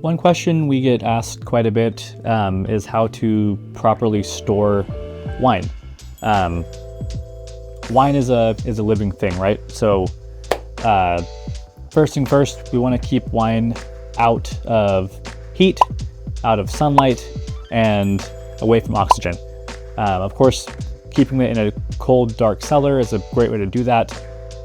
One question we get asked quite a bit is how to properly store wine. Wine is a living thing, right? So first thing first, we want to keep wine out of heat, out of sunlight, and away from oxygen. Of course, keeping it in a cold, dark cellar is a great way to do that.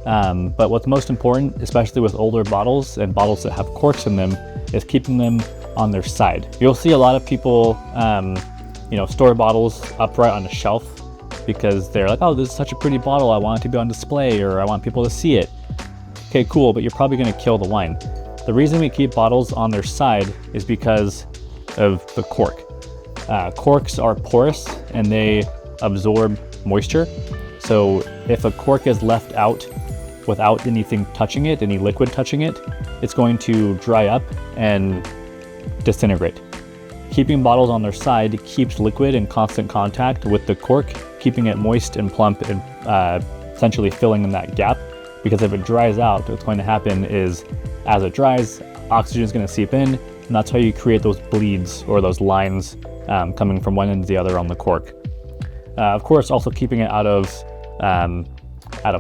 But what's most important, especially with older bottles and bottles that have corks in them, is keeping them on their side. You'll see a lot of people, store bottles upright on a shelf because they're like, oh, this is such a pretty bottle, I want it to be on display, or I want people to see it. Okay, cool, but you're probably gonna kill the wine. The reason we keep bottles on their side is because of the cork. Corks are porous and they absorb moisture. So if a cork is left out without anything touching it, any liquid touching it, it's going to dry up and disintegrate. Keeping bottles on their side keeps liquid in constant contact with the cork, keeping it moist and plump and essentially filling in that gap. Because if it dries out, what's going to happen is as it dries, oxygen is going to seep in, and that's how you create those bleeds or those lines coming from one end to the other on the cork. Of course, also keeping it out of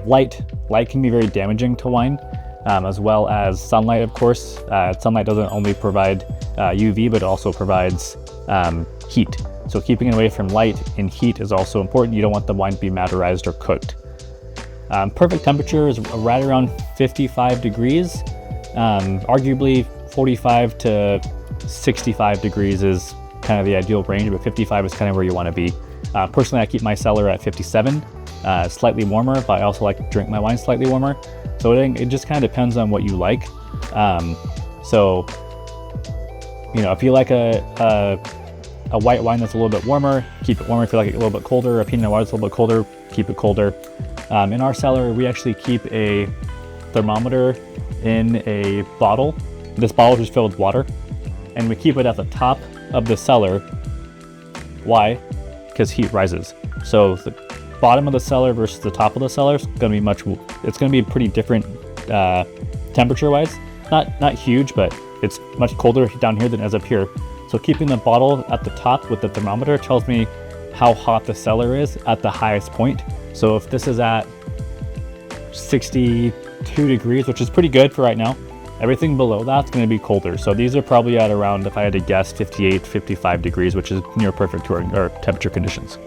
light. Light can be very damaging to wine, as well as sunlight, of course. Sunlight doesn't only provide UV, but it also provides heat. So keeping it away from light and heat is also important. You don't want the wine to be madderized or cooked. Perfect temperature is right around 55 degrees. Arguably 45 to 65 degrees is kind of the ideal range, but 55 is kind of where you want to be. Personally, I keep my cellar at 57, slightly warmer, but I also like to drink my wine slightly warmer. So it just kind of depends on what you like. If you like a white wine that's a little bit warmer, keep it warmer. If you like it a little bit colder, a Pinot Noir that's a little bit colder, keep it colder. In our cellar, we actually keep a thermometer in a bottle. This bottle is filled with water, and we keep it at the top of the cellar. Why? Because heat rises. So the bottom of the cellar versus the top of the cellar is going to be pretty different temperature-wise. Not huge, but it's much colder down here than it is up here. So keeping the bottle at the top with the thermometer tells me how hot the cellar is at the highest point. So if this is at 62 degrees, which is pretty good for right now, everything below that's going to be colder. So these are probably at around, if I had to guess, 58, 55 degrees, which is near perfect to our temperature conditions.